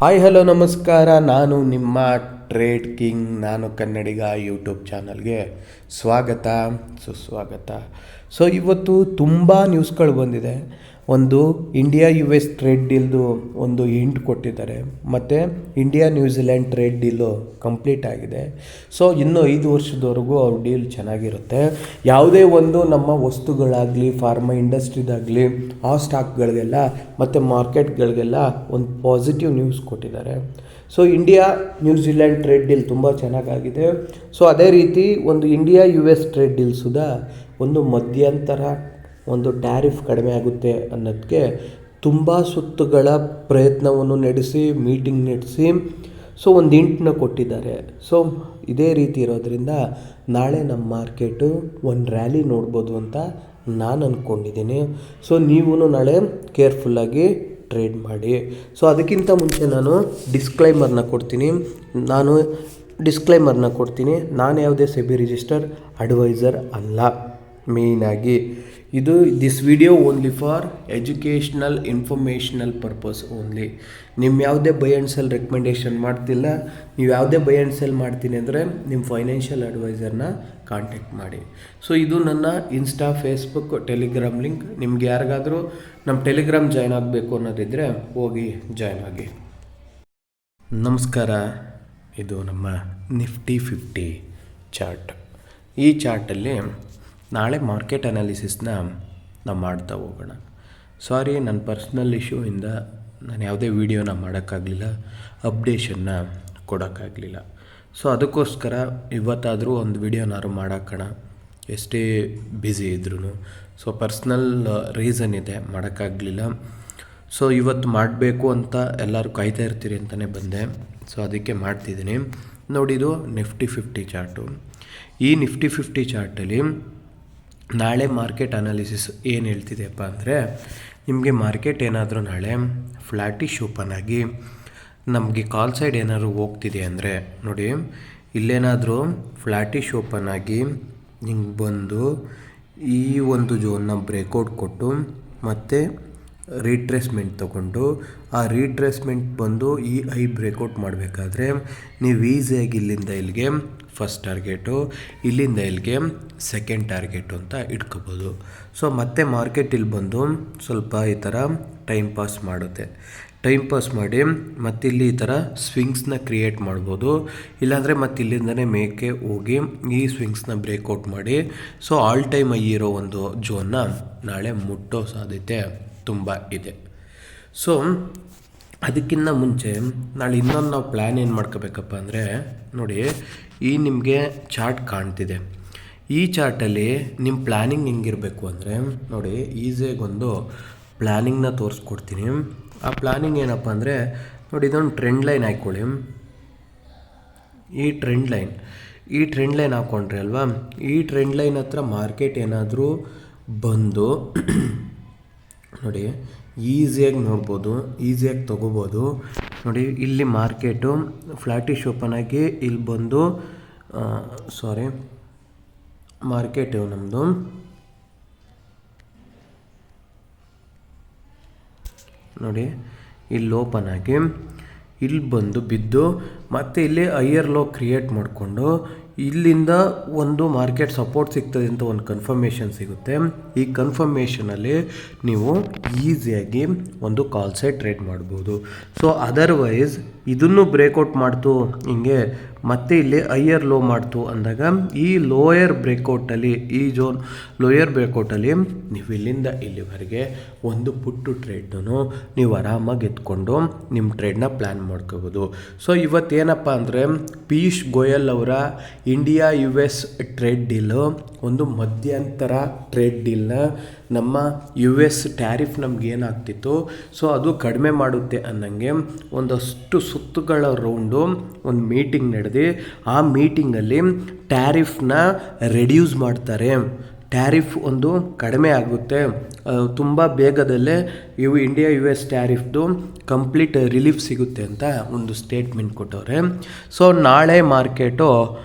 Hi hello ನಮಸ್ಕಾರ. ನಾನು ನಿಮ್ಮ ಟ್ರೇಡ್ ಕಿಂಗ್. ನಾನು ಕನ್ನಡಿಗ. ಯೂಟ್ಯೂಬ್ ಚಾನಲ್ಗೆ ಸ್ವಾಗತ ಸುಸ್ವಾಗತ. ಸೊ ಇವತ್ತು ತುಂಬ ನ್ಯೂಸ್ಗಳು ಬಂದಿದೆ. ಒಂದು ಇಂಡಿಯಾ US ಟ್ರೇಡ್ ಡೀಲ್ದು ಒಂದು ಹಿಂಟ್ ಕೊಟ್ಟಿದ್ದಾರೆ, ಮತ್ತು India New Zealand trade deal complete ಆಗಿದೆ. ಸೊ ಇನ್ನು 5 ವರ್ಷದವರೆಗೂ ಅವ್ರ ಡೀಲ್ ಚೆನ್ನಾಗಿರುತ್ತೆ. ಯಾವುದೇ ಒಂದು ನಮ್ಮ ವಸ್ತುಗಳಾಗಲಿ, ಫಾರ್ಮಾ ಇಂಡಸ್ಟ್ರಿದಾಗಲಿ, ಆ ಸ್ಟಾಕ್ಗಳಿಗೆಲ್ಲ ಮತ್ತು ಮಾರ್ಕೆಟ್ಗಳಿಗೆಲ್ಲ ಒಂದು ಪಾಸಿಟಿವ್ ನ್ಯೂಸ್ ಕೊಟ್ಟಿದ್ದಾರೆ. So India New Zealand trade deal ತುಂಬ ಚೆನ್ನಾಗಾಗಿದೆ. ಸೊ ಅದೇ ರೀತಿ ಒಂದು India US trade deal Sudha ಒಂದು ಮಧ್ಯಂತರ ಒಂದು ಟ್ಯಾರಿಫ್ ಕಡಿಮೆ ಆಗುತ್ತೆ ಅನ್ನೋದಕ್ಕೆ ತುಂಬ ಸುತ್ತುಗಳ ಪ್ರಯತ್ನವನ್ನು ನಡೆಸಿ, ಮೀಟಿಂಗ್ ನಡೆಸಿ, ಸೊ ಒಂದು ಹಿಂಟನ್ನ ಕೊಟ್ಟಿದ್ದಾರೆ. ಸೊ ಇದೇ ರೀತಿ ಇರೋದ್ರಿಂದ ನಾಳೆ ನಮ್ಮ ಮಾರ್ಕೆಟು ಒಂದು ರ್ಯಾಲಿ ನೋಡ್ಬೋದು ಅಂತ ನಾನು ಅಂದ್ಕೊಂಡಿದ್ದೀನಿ. ಸೊ ನೀವೂ ನಾಳೆ ಕೇರ್ಫುಲ್ಲಾಗಿ ಟ್ರೇಡ್ ಮಾಡಿ. ಸೊ ಅದಕ್ಕಿಂತ ಮುಂಚೆ ನಾನು ಡಿಸ್ಕ್ಲೈಮರ್ನ ಕೊಡ್ತೀನಿ. ನಾನು ಯಾವುದೇ ಸೆಬಿ ರಿಜಿಸ್ಟರ್ ಅಡ್ವೈಸರ್ ಅಲ್ಲ. ಮೇಯ್ನಾಗಿ this video only for educational informational purpose only. ನಿಮ್ಮ ಯಾವುದೇ ಬೈ ಆ್ಯಂಡ್ ಸೆಲ್ ರೆಕಮೆಂಡೇಷನ್ ಮಾಡ್ತಿಲ್ಲ. ನೀವು ಯಾವುದೇ ಬೈ ಆ್ಯಂಡ್ ಸೆಲ್ ಮಾಡ್ತೀನಿ ಅಂದರೆ ನಿಮ್ಮ ಫೈನಾನ್ಷಿಯಲ್ ಅಡ್ವೈಸರ್ನ ಕಾಂಟ್ಯಾಕ್ಟ್ ಮಾಡಿ. ಸೊ ಇದು ನನ್ನ ಇನ್ಸ್ಟಾ, ಫೇಸ್ಬುಕ್, ಟೆಲಿಗ್ರಾಮ್ ಲಿಂಕ್. ನಿಮ್ಗೆ ಯಾರಿಗಾದರೂ ನಮ್ಮ ಟೆಲಿಗ್ರಾಮ್ ಜಾಯ್ನ್ ಆಗಬೇಕು ಅನ್ನೋದಿದ್ದರೆ ಹೋಗಿ ಜಾಯ್ನ್ ಆಗಿ. ನಮಸ್ಕಾರ. ಇದು ನಮ್ಮ ನಿಫ್ಟಿ 50 ಚಾರ್ಟ್. ಈ ಚಾರ್ಟಲ್ಲಿ ನಾಳೆ ಮಾರ್ಕೆಟ್ ಅನಾಲಿಸಿಸ್ನ ನಾವು ಮಾಡ್ತಾ ಹೋಗೋಣ. ಸಾರಿ, ನನ್ನ ಪರ್ಸ್ನಲ್ ಇಶ್ಯೂಯಿಂದ ನಾನು ಯಾವುದೇ ವೀಡಿಯೋನ ಮಾಡೋಕ್ಕಾಗಲಿಲ್ಲ, ಅಪ್ಡೇಷನ್ನ ಕೊಡೋಕ್ಕಾಗಲಿಲ್ಲ. ಸೊ ಅದಕ್ಕೋಸ್ಕರ ಇವತ್ತಾದರೂ ಒಂದು ವೀಡಿಯೋನಾದ್ರು ಮಾಡೋಕ್ಕಣ, ಎಷ್ಟೇ ಬ್ಯುಸಿ ಇದ್ರೂ. ಸೊ ಪರ್ಸ್ನಲ್ ರೀಸನ್ ಇದೆ, ಮಾಡೋಕ್ಕಾಗಲಿಲ್ಲ. ಸೊ ಇವತ್ತು ಮಾಡಬೇಕು ಅಂತ ಎಲ್ಲರೂ ಕಾಯ್ತಾ ಇರ್ತೀರಿ ಅಂತಲೇ ಬಂದೆ. ಸೊ ಅದಕ್ಕೆ ಮಾಡ್ತಿದ್ದೀನಿ. ನೋಡಿದು ನಿಫ್ಟಿ 50 ಚಾರ್ಟು. ಈ ನಿಫ್ಟಿ 50 ಚಾರ್ಟಲ್ಲಿ ನಾಳೆ ಮಾರ್ಕೆಟ್ ಅನಾಲಿಸಿಸ್ ಏನು ಹೇಳ್ತಿದೆಯಪ್ಪ ಅಂದರೆ, ನಿಮಗೆ ಮಾರ್ಕೆಟ್ ಏನಾದರೂ ನಾಳೆ ಫ್ಲ್ಯಾಟಿಶ್ ಓಪನ್ ಆಗಿ ನಮಗೆ ಕಾಲ್ ಸೈಡ್ ಏನಾದರೂ ಹೋಗ್ತಿದೆ ಅಂದರೆ, ನೋಡಿ ಇಲ್ಲೇನಾದರೂ ಫ್ಲ್ಯಾಟಿಶ್ ಓಪನ್ ಆಗಿ ಹಿಂಗೆ ಬಂದು ಈ ಒಂದು ಝೋನ್ನ ಬ್ರೇಕ್ಔಟ್ ಕೊಟ್ಟು ಮತ್ತು ರೀಟ್ರೇಸ್ಮೆಂಟ್ ತೊಗೊಂಡು, ಆ ರೀಟ್ರೇಸ್ಮೆಂಟ್ ಬಂದು ಈ ಐ ಬ್ರೇಕ್ಔಟ್ ಮಾಡಬೇಕಾದ್ರೆ ನೀವು ಈಸಿಯಾಗಿ ಇಲ್ಲಿಂದ ಇಲ್ಲಿಗೆ ಫಸ್ಟ್ ಟಾರ್ಗೆಟು, ಇಲ್ಲಿಂದ ಇಲ್ಲಿಗೆ ಸೆಕೆಂಡ್ ಟಾರ್ಗೆಟು ಅಂತ ಇಟ್ಕೋಬೋದು. ಸೊ ಮತ್ತೆ ಮಾರ್ಕೆಟ್ ಇಲ್ಲಿ ಬಂದು ಸ್ವಲ್ಪ ಈ ಥರ ಟೈಮ್ ಪಾಸ್ ಮಾಡುತ್ತೆ. ಟೈಮ್ ಪಾಸ್ ಮಾಡಿ ಮತ್ತಿಲ್ಲಿ ಈ ಥರ ಸ್ವಿಂಗ್ಸ್ನ ಕ್ರಿಯೇಟ್ ಮಾಡ್ಬೋದು. ಇಲ್ಲಾಂದರೆ ಮತ್ತೆ ಇಲ್ಲಿಂದನೇ ಮೇಕೆ ಹೋಗಿ ಈ ಸ್ವಿಂಗ್ಸ್ನ ಬ್ರೇಕ್ಔಟ್ ಮಾಡಿ ಸೊ ಆಲ್ ಟೈಮ್ ಐ ಇರೋ ಒಂದು ಝೋನ್ನ ನಾಳೆ ಮುಟ್ಟೋ ಸಾಧ್ಯತೆ ತುಂಬ ಇದೆ. ಸೊ ಅದಕ್ಕಿಂತ ಮುಂಚೆ ನಾಳೆ ಇನ್ನೊಂದು ನಾವು ಪ್ಲ್ಯಾನ್ ಏನು ಮಾಡ್ಕೋಬೇಕಪ್ಪ ಅಂದರೆ, ನೋಡಿ ಈ ನಿಮಗೆ ಚಾರ್ಟ್ ಕಾಣ್ತಿದೆ. ಈ ಚಾರ್ಟಲ್ಲಿ ನಿಮ್ಮ ಪ್ಲ್ಯಾನಿಂಗ್ ಹೆಂಗಿರಬೇಕು ಅಂದರೆ, ನೋಡಿ ಈಸಿಯಾಗಿ ಒಂದು ಪ್ಲ್ಯಾನಿಂಗ್ನ ತೋರಿಸ್ಕೊಡ್ತೀನಿ. ಆ ಪ್ಲ್ಯಾನಿಂಗ್ ಏನಪ್ಪ ಅಂದರೆ, ನೋಡಿ ಇದೊಂದು ಟ್ರೆಂಡ್ ಲೈನ್ ಹಾಕ್ಕೊಳ್ಳಿ. ಈ ಟ್ರೆಂಡ್ ಲೈನ್ ಹಾಕ್ಕೊಂಡ್ರೆ ಅಲ್ವಾ, ಈ ಟ್ರೆಂಡ್ ಲೈನ್ ಹತ್ರ ಮಾರ್ಕೆಟ್ ಏನಾದರೂ ಬಂದು ನೋಡಿ ಈಸಿಯಾಗಿ ನೋಡ್ಬೋದು, ಈಸಿಯಾಗಿ ತೊಗೋಬೋದು. ನೋಡಿ ಇಲ್ಲಿ ಮಾರ್ಕೆಟು ಫ್ಲ್ಯಾಟಿಶ್ ಓಪನ್ ಆಗಿ ಇಲ್ಲಿ ಬಂದು ಮಾರ್ಕೆಟು ನಮ್ಮದು ನೋಡಿ ಇಲ್ಲಿ ಓಪನ್ ಆಗಿ ಇಲ್ಲಿ ಬಂದು ಬಿದ್ದು ಮತ್ತೆ ಇಲ್ಲಿ ಹೈಯರ್ ಲೋ ಕ್ರಿಯೇಟ್ ಮಾಡಿಕೊಂಡು ಇಲ್ಲಿಂದ ಒಂದು ಮಾರ್ಕೆಟ್ ಸಪೋರ್ಟ್ ಸಿಗ್ತದೆ ಅಂತ ಒಂದು ಕನ್ಫರ್ಮೇಷನ್ ಸಿಗುತ್ತೆ. ಈ ಕನ್ಫರ್ಮೇಷನಲ್ಲಿ ನೀವು ಈಸಿಯಾಗಿ ಒಂದು ಕಾಲ್ ಸೈಡ್ ಟ್ರೇಡ್ ಮಾಡ್ಬೋದು. ಸೊ ಅದರ್ವೈಸ್ ಇದನ್ನು ಬ್ರೇಕ್ಔಟ್ ಮಾಡ್ತು ಹಿಂಗೆ ಮತ್ತೆ ಇಲ್ಲಿ ಹೈಯರ್ ಲೋ ಮಾಡ್ತು ಅಂದಾಗ ಈ ಲೋಯರ್ ಬ್ರೇಕ್ಔಟಲ್ಲಿ, ಈ ಝೋನ್ ಲೋಯರ್ ಬ್ರೇಕ್ಔಟಲ್ಲಿ ನೀವು ಇಲ್ಲಿಂದ ಇಲ್ಲಿವರೆಗೆ ಒಂದು ಪುಟ್ಟು ಟ್ರೇಡ್ನು ನೀವು ಆರಾಮಾಗಿ ಎತ್ಕೊಂಡು ನಿಮ್ಮ ಟ್ರೇಡ್ನ ಪ್ಲ್ಯಾನ್ ಮಾಡ್ಕೋಬೋದು. ಸೊ ಇವತ್ತೇನಪ್ಪ ಅಂದರೆ, ಪೀಯೂಷ್ ಗೋಯಲ್ ಅವರ ಇಂಡಿಯಾ US ಟ್ರೇಡ್ ಡೀಲು ಒಂದು ಮಧ್ಯಂತರ ಟ್ರೇಡ್ ಡೀಲ್ನ ನಮ್ಮ US ಟ್ಯಾರಿಫ್ ನಮ್ಗೆ ಏನಾಗ್ತಿತ್ತು ಸೊ ಅದು ಕಡಿಮೆ ಮಾಡುತ್ತೆ ಅನ್ನಂಗೆ ಒಂದಷ್ಟು ಸುತ್ತುಗಳ ರೌಂಡು ಒಂದು ಮೀಟಿಂಗ್ ನಡೆದು ಆ ಮೀಟಿಂಗಲ್ಲಿ ಟ್ಯಾರಿಫ್ನ ರೆಡ್ಯೂಸ್ ಮಾಡ್ತಾರೆ. ಟ್ಯಾರಿಫ್ ಒಂದು ಕಡಿಮೆ ಆಗುತ್ತೆ, ತುಂಬ ಬೇಗದಲ್ಲೇ ಇವು ಇಂಡಿಯಾ US ಟ್ಯಾರಿಫ್ದು ಕಂಪ್ಲೀಟ್ ರಿಲೀಫ್ ಸಿಗುತ್ತೆ ಅಂತ ಒಂದು ಸ್ಟೇಟ್ಮೆಂಟ್ ಕೊಟ್ಟವ್ರೆ. ಸೊ ನಾಳೆ ಮಾರ್ಕೆಟು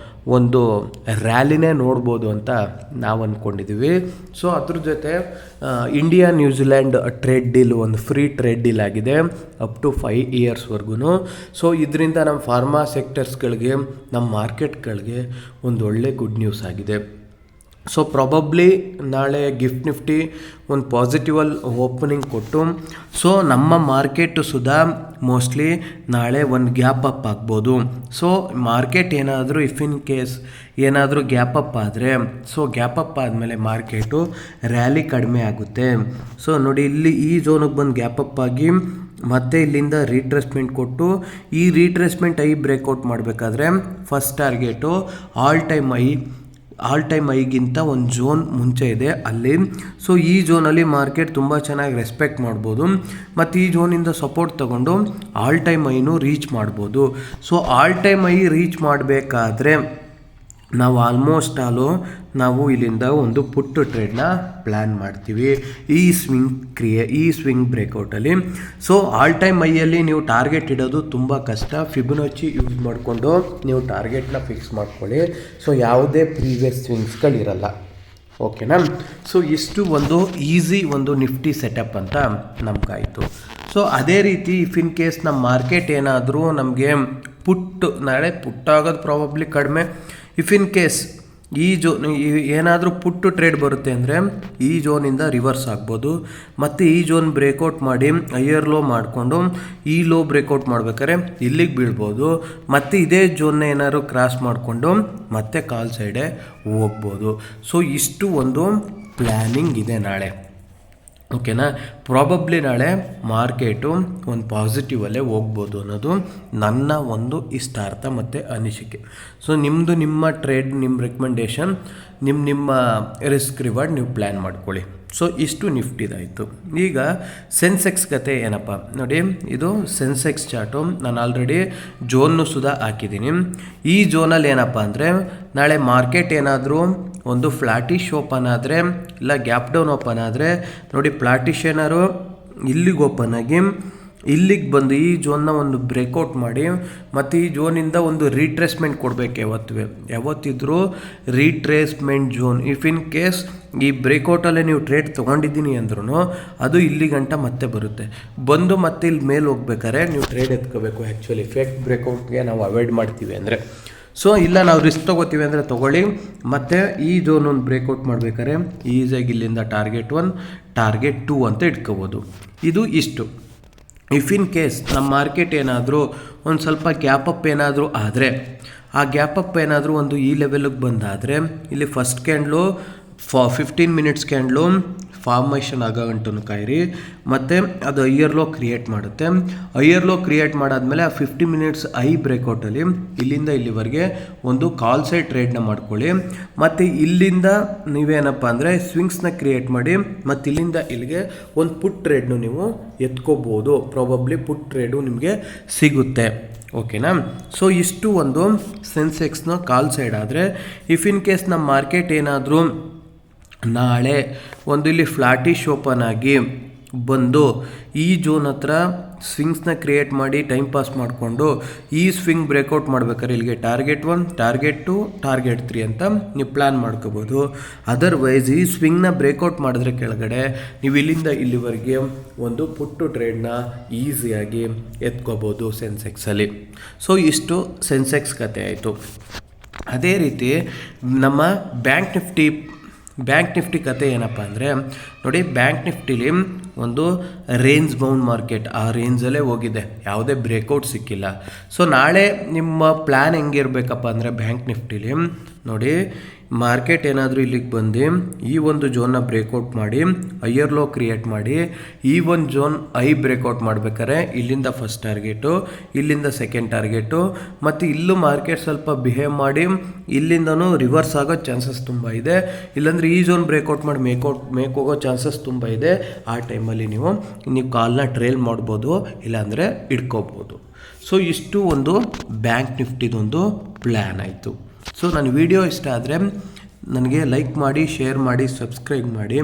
ಒಂದು ರ್ಯಾಲಿನೇ ನೋಡ್ಬೋದು ಅಂತ ನಾವು ಅಂದ್ಕೊಂಡಿದ್ದೀವಿ. ಸೊ ಅದ್ರ ಜೊತೆ ಇಂಡಿಯಾ ನ್ಯೂಜಿಲ್ಯಾಂಡ್ ಟ್ರೇಡ್ ಡೀಲ್ ಒಂದು ಫ್ರೀ ಟ್ರೇಡ್ ಡೀಲ್ ಆಗಿದೆ ಅಪ್ ಟು 5 ಇಯರ್ಸ್ವರೆಗೂ. ಸೊ ಇದರಿಂದ ನಮ್ಮ ಫಾರ್ಮಾ ಸೆಕ್ಟರ್ಸ್ಗಳಿಗೆ, ನಮ್ಮ ಮಾರ್ಕೆಟ್ಗಳಿಗೆ ಒಂದು ಒಳ್ಳೆ ಗುಡ್ ನ್ಯೂಸ್ ಆಗಿದೆ. ಸೊ ಪ್ರಾಬಬ್ಲಿ ನಾಳೆ ಗಿಫ್ಟ್ ನಿಫ್ಟಿ ಒಂದು ಪಾಸಿಟಿವಲ್ ಓಪನಿಂಗ್ ಕೊಟ್ಟು, ಸೊ ನಮ್ಮ ಮಾರ್ಕೆಟು ಸುಧಾ ಮೋಸ್ಟ್ಲಿ ನಾಳೆ ಒಂದು ಗ್ಯಾಪ್ ಅಪ್ ಆಗ್ಬೋದು. ಸೊ ಮಾರ್ಕೆಟ್ ಏನಾದರೂ ಇಫ್ ಇನ್ ಕೇಸ್ ಏನಾದರೂ ಗ್ಯಾಪ್ ಅಪ್ ಆದರೆ, ಸೊ ಗ್ಯಾಪ್ ಅಪ್ ಆದಮೇಲೆ ಮಾರ್ಕೆಟು ರ್ಯಾಲಿ ಕಡಿಮೆ ಆಗುತ್ತೆ. ಸೊ ನೋಡಿ, ಇಲ್ಲಿ ಈ ಝೋನಿಗೆ ಬಂದು ಗ್ಯಾಪ್ ಅಪ್ ಆಗಿ ಮತ್ತೆ ಇಲ್ಲಿಂದ ರೀಟ್ರೇಸ್ಮೆಂಟ್ ಕೊಟ್ಟು, ಈ ರೀಟ್ರೇಸ್ಮೆಂಟ್ ಐ ಬ್ರೇಕ್ಔಟ್ ಮಾಡಬೇಕಾದ್ರೆ ಫಸ್ಟ್ ಟಾರ್ಗೆಟು ಆಲ್ ಟೈಮ್ ಐಗಿಂತ ಒಂದು ಝೋನ್ ಮುಂಚೆ ಇದೆ ಅಲ್ಲಿ. ಸೊ ಈ ಝೋನಲ್ಲಿ ಮಾರ್ಕೆಟ್ ತುಂಬ ಚೆನ್ನಾಗಿ ರೆಸ್ಪೆಕ್ಟ್ ಮಾಡ್ಬೋದು ಮತ್ತು ಈ ಝೋನಿಂದ ಸಪೋರ್ಟ್ ತೊಗೊಂಡು ಆಲ್ ಟೈಮ್ ಐನೂ ರೀಚ್ ಮಾಡ್ಬೋದು. So all time I reach ಮಾಡಬೇಕಾದ್ರೆ ನಾವು ಆಲ್ಮೋಸ್ಟ್ ನಾವು ಇಲ್ಲಿಂದ ಒಂದು ಪುಟ್ ಟ್ರೇಡ್ನ ಪ್ಲ್ಯಾನ್ ಮಾಡ್ತೀವಿ ಈ ಸ್ವಿಂಗ್ ಬ್ರೇಕೌಟಲ್ಲಿ. ಸೊ ಆಲ್ ಟೈಮ್ ಐಯಲ್ಲಿ ನೀವು ಟಾರ್ಗೆಟ್ ಇಡೋದು ತುಂಬ ಕಷ್ಟ. ಫಿಬೊನಾಚಿ ಯೂಸ್ ಮಾಡಿಕೊಂಡು ನೀವು ಟಾರ್ಗೆಟ್ನ ಫಿಕ್ಸ್ ಮಾಡ್ಕೊಳ್ಳಿ. ಸೊ ಯಾವುದೇ ಪ್ರೀವಿಯಸ್ ಸ್ವಿಂಗ್ಸ್ಗಳಿರಲ್ಲ, ಓಕೆನಾ. ಸೊ ಇಷ್ಟು ಒಂದು ಈಸಿ ಒಂದು ನಿಫ್ಟಿ ಸೆಟಪ್ ಅಂತ ನಮಗಾಯಿತು. ಸೊ ಅದೇ ರೀತಿ ಇಫ್ ಇನ್ ಕೇಸ್ ನಮ್ಮ ಮಾರ್ಕೆಟ್ ಏನಾದರೂ ನಮಗೆ ನಾಳೆ ಪುಟ್ಟಾಗೋದು ಪ್ರಾಬಬ್ಲಿ ಕಡಿಮೆ. ಇಫ್ ಇನ್ ಕೇಸ್ ಈ ಏನಾದರೂ ಪುಟ್ಟು ಟ್ರೇಡ್ ಬರುತ್ತೆ ಅಂದರೆ ಈ ಝೋನಿಂದ ರಿವರ್ಸ್ ಆಗ್ಬೋದು ಮತ್ತು ಈ ಝೋನ್ ಬ್ರೇಕೌಟ್ ಮಾಡಿ ಹೈಯರ್ ಲೋ ಮಾಡಿಕೊಂಡು ಈ ಲೋ ಬ್ರೇಕೌಟ್ ಮಾಡ್ಬೇಕಾದ್ರೆ ಇಲ್ಲಿಗೆ ಬೀಳ್ಬೋದು ಮತ್ತು ಇದೇ ಝೋನ್ನ ಏನಾದ್ರು ಕ್ರಾಸ್ ಮಾಡಿಕೊಂಡು ಮತ್ತೆ ಕಾಲ್ ಸೈಡೇ ಹೋಗ್ಬೋದು. ಸೊ ಇಷ್ಟು ಒಂದು ಪ್ಲ್ಯಾನಿಂಗ್ ಇದೆ ನಾಳೆ, ಓಕೆನಾ. ಪ್ರಾಬಬ್ಲಿ ನಾಳೆ ಮಾರ್ಕೆಟು ಒಂದು ಪಾಸಿಟಿವಲ್ಲೇ ಹೋಗ್ಬೋದು ಅನ್ನೋದು ನನ್ನ ಒಂದು ಇಷ್ಟಾರ್ಥ ಮತ್ತು ಅನಿಸಿಕೆ. ಸೊ ನಿಮ್ಮ ಟ್ರೇಡ್, ನಿಮ್ಮ ರೆಕಮೆಂಡೇಷನ್, ನಿಮ್ಮ ರಿಸ್ಕ್ ರಿವಾರ್ಡ್ ನೀವು ಪ್ಲ್ಯಾನ್ ಮಾಡ್ಕೊಳ್ಳಿ. ಸೊ ಇಷ್ಟು ನಿಫ್ಟಿದಾಯಿತು. ಈಗ ಸೆನ್ಸೆಕ್ಸ್ ಕತೆ ಏನಪ್ಪ ನೋಡಿ, ಇದು ಸೆನ್ಸೆಕ್ಸ್ ಚಾರ್ಟು ನಾನು ಆಲ್ರೆಡಿ ಝೋನ್ನು ಸುಧಾ ಹಾಕಿದ್ದೀನಿ. ಈ ಝೋನಲ್ಲಿ ಏನಪ್ಪ ಅಂದರೆ ನಾಳೆ ಮಾರ್ಕೆಟ್ ಏನಾದರೂ ಒಂದು ಫ್ಲಾಟಿಶ್ ಓಪನ್ ಆದರೆ ಇಲ್ಲ ಗ್ಯಾಪ್ ಡೌನ್ ಓಪನ್ ಆದರೆ ನೋಡಿ, ಫ್ಲಾಟಿಶ್ ಏನಾದ್ರು ಇಲ್ಲಿಗೆ ಓಪನ್ ಆಗಿ ಇಲ್ಲಿಗೆ ಬಂದು ಈ ಝೋನ್ನ ಒಂದು ಬ್ರೇಕೌಟ್ ಮಾಡಿ ಮತ್ತು ಈ ಝೋನಿಂದ ಒಂದು ರೀಟ್ರೇಸ್ಮೆಂಟ್ ಕೊಡಬೇಕು. ಯಾವತ್ತಿದ್ರೂ retracement zone if in case ಈ ಬ್ರೇಕೌಟಲ್ಲೇ ನೀವು ಟ್ರೇಡ್ ತೊಗೊಂಡಿದ್ದೀನಿ ಅಂದ್ರೂ ಅದು ಇಲ್ಲಿ ಗಂಟ ಮತ್ತೆ ಬಂದು ಮತ್ತೆ ಇಲ್ಲಿ ಮೇಲೆ ಹೋಗ್ಬೇಕಾದ್ರೆ ನೀವು ಟ್ರೇಡ್ ಎತ್ಕೋಬೇಕು. ಆ್ಯಕ್ಚುಲಿ ಫೇಕ್ ಬ್ರೇಕೌಟ್ಗೆ ನಾವು ಅವಾಯ್ಡ್ ಮಾಡ್ತೀವಿ ಅಂದರೆ. ಸೊ ಇಲ್ಲ ನಾವು ರಿಸ್ಕ್ ತೊಗೋತೀವಿ ಅಂದರೆ ತೊಗೊಳ್ಳಿ. ಮತ್ತು ಈ ಝೋನ್ ಒಂದು ಬ್ರೇಕೌಟ್ ಮಾಡಬೇಕಾದ್ರೆ ಈಸಿಯಾಗಿ ಇಲ್ಲಿಂದ ಟಾರ್ಗೆಟ್ 1, ಟಾರ್ಗೆಟ್ 2 ಅಂತ ಇಟ್ಕೋಬೋದು. ಇದು ಇಷ್ಟು. ಇಫ್ ಇನ್ ಕೇಸ್ ನಮ್ಮ ಮಾರ್ಕೆಟ್ ಏನಾದರೂ ಒಂದು ಸ್ವಲ್ಪ ಗ್ಯಾಪ್ ಅಪ್ ಏನಾದರೂ ಆದರೆ, ಆ ಗ್ಯಾಪ್ ಅಪ್ ಏನಾದರೂ ಒಂದು ಈ ಲೆವೆಲಿಗೆ ಬಂದಾದರೆ ಇಲ್ಲಿ first candle 15 minutes candle formation ಆಗೋ ಗಂಟು ಕಾಯಿರಿ ಮತ್ತು ಅದು ಹೈಯರ್ ಲೋ ಕ್ರಿಯೇಟ್ ಮಾಡುತ್ತೆ. ಹೈಯರ್ ಲೋ ಕ್ರಿಯೇಟ್ ಮಾಡಾದಮೇಲೆ ಆ 50 ಮಿನಿಟ್ಸ್ ಐ ಬ್ರೇಕೌಟಲ್ಲಿ ಇಲ್ಲಿಂದ ಇಲ್ಲಿವರೆಗೆ ಒಂದು ಕಾಲ್ ಸೈಡ್ ಟ್ರೇಡ್ನ ಮಾಡ್ಕೊಳ್ಳಿ. ಮತ್ತು ಇಲ್ಲಿಂದ ನೀವೇನಪ್ಪ ಅಂದರೆ ಸ್ವಿಂಗ್ಸ್ನ ಕ್ರಿಯೇಟ್ ಮಾಡಿ ಮತ್ತು ಇಲ್ಲಿಂದ ಇಲ್ಲಿಗೆ ಒಂದು ಪುಟ್ ಟ್ರೇಡ್ನು ನೀವು ಎತ್ಕೋಬೋದು. ಪ್ರಾಬಬ್ಲಿ ಪುಟ್ ಟ್ರೇಡು ನಿಮಗೆ ಸಿಗುತ್ತೆ, ಓಕೆನಾ. ಸೊ ಇಷ್ಟು ಒಂದು ಸೆನ್ಸೆಕ್ಸ್ನ ಕಾಲ್ ಸೈಡ್ ಆದರೆ, ಇಫ್ ಇನ್ ಕೇಸ್ ನಮ್ಮ ಮಾರ್ಕೆಟ್ ಏನಾದರೂ ನಾಳೆ ಒಂದು ಇಲ್ಲಿ ಫ್ಲಾಟಿಶ್ ಓಪನ್ ಆಗಿ ಬಂದು ಈ ಝೋನ್ ಹತ್ರ ಸ್ವಿಂಗ್ಸ್ನ ಕ್ರಿಯೇಟ್ ಮಾಡಿ ಟೈಮ್ ಪಾಸ್ ಮಾಡಿಕೊಂಡು ಈ ಸ್ವಿಂಗ್ ಬ್ರೇಕೌಟ್ ಮಾಡ್ಬೇಕಾದ್ರೆ ಇಲ್ಲಿಗೆ ಟಾರ್ಗೆಟ್ 1, ಟಾರ್ಗೆಟ್ 2, ಟಾರ್ಗೆಟ್ 3 ಅಂತ ನೀವು ಪ್ಲ್ಯಾನ್ ಮಾಡ್ಕೋಬೋದು. ಅದರ್ವೈಸ್ ಈ ಸ್ವಿಂಗ್ನ ಬ್ರೇಕೌಟ್ ಮಾಡಿದ್ರೆ ಕೆಳಗಡೆ ನೀವು ಇಲ್ಲಿಂದ ಇಲ್ಲಿವರೆಗೆ ಒಂದು ಪುಟ್ಟು ಟ್ರೇಡ್ನ ಈಸಿಯಾಗಿ ಎತ್ಕೋಬೋದು ಸೆನ್ಸೆಕ್ಸಲ್ಲಿ. ಸೊ ಇಷ್ಟು ಸೆನ್ಸೆಕ್ಸ್ ಕತೆ ಆಯಿತು. ಅದೇ ರೀತಿ ನಮ್ಮ ಬ್ಯಾಂಕ್ ನಿಫ್ಟಿ ಕತೆ ಏನಪ್ಪ ಅಂದರೆ ನೋಡಿ, ಬ್ಯಾಂಕ್ ನಿಫ್ಟಿಲಿ ಒಂದು ರೇಂಜ್ ಬೌಂಡ್ ಮಾರ್ಕೆಟ್, ಆ ರೇಂಜಲ್ಲೇ ಹೋಗಿದೆ, ಯಾವುದೇ ಬ್ರೇಕೌಟ್ ಸಿಕ್ಕಿಲ್ಲ. ಸೊ ನಾಳೆ ನಿಮ್ಮ ಪ್ಲ್ಯಾನ್ ಹೆಂಗಿರಬೇಕಪ್ಪ ಅಂದರೆ ಬ್ಯಾಂಕ್ ನಿಫ್ಟಿಲಿ ನೋಡಿ, ಮಾರ್ಕೆಟ್ ಏನಾದರೂ ಇಲ್ಲಿಗೆ ಬಂದು ಈ ಒಂದು ಝೋನ್ನ ಬ್ರೇಕೌಟ್ ಮಾಡಿ ಹೈಯರ್ ಲೋ ಕ್ರಿಯೇಟ್ ಮಾಡಿ ಈ ಒಂದು ಝೋನ್ ಐ ಬ್ರೇಕೌಟ್ ಮಾಡ್ಬೇಕಾದ್ರೆ ಇಲ್ಲಿಂದ ಫಸ್ಟ್ ಟಾರ್ಗೆಟು, ಇಲ್ಲಿಂದ ಸೆಕೆಂಡ್ ಟಾರ್ಗೆಟು ಮತ್ತು ಇಲ್ಲೂ ಮಾರ್ಕೆಟ್ ಸ್ವಲ್ಪ ಬಿಹೇವ್ ಮಾಡಿ ಇಲ್ಲಿಂದನೂ ರಿವರ್ಸ್ ಆಗೋ ಚಾನ್ಸಸ್ ತುಂಬ ಇದೆ. ಇಲ್ಲಾಂದರೆ ಈ ಝೋನ್ ಬ್ರೇಕೌಟ್ ಮಾಡಿ ಮೇಕ್ ಹೋಗೋ ಚಾನ್ಸಸ್ ತುಂಬ ಇದೆ. ಆ ಟೈಮಲ್ಲಿ ನೀವು ಕಾಲ್ನ ಟ್ರೇಲ್ ಮಾಡ್ಬೋದು, ಇಲ್ಲಾಂದರೆ ಇಟ್ಕೋಬೋದು. ಸೊ ಇಷ್ಟು ಒಂದು ಬ್ಯಾಂಕ್ ನಿಫ್ಟಿದೊಂದು ಪ್ಲ್ಯಾನ್ ಆಯಿತು. ಸೊ ನನ್ನ ವಿಡಿಯೋ ಇಷ್ಟ ಆದರೆ ನನಗೆ ಲೈಕ್ ಮಾಡಿ, ಶೇರ್ ಮಾಡಿ, ಸಬ್ಸ್ಕ್ರೈಬ್ ಮಾಡಿ.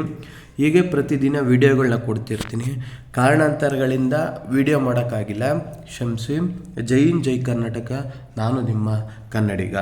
ಹೀಗೆ ಪ್ರತಿದಿನ ವಿಡಿಯೋಗಳನ್ನ ಕೊಡ್ತಿರ್ತೀನಿ. ಕಾರಣಾಂತರಗಳಿಂದ ವಿಡಿಯೋ ಮಾಡೋಕ್ಕಾಗಿಲ್ಲ, ಕ್ಷಮಿಸಿ. ಜೈ ಹಿಂದ್, ಜೈ ಕರ್ನಾಟಕ. ನಾನು ನಿಮ್ಮ ಕನ್ನಡಿಗ.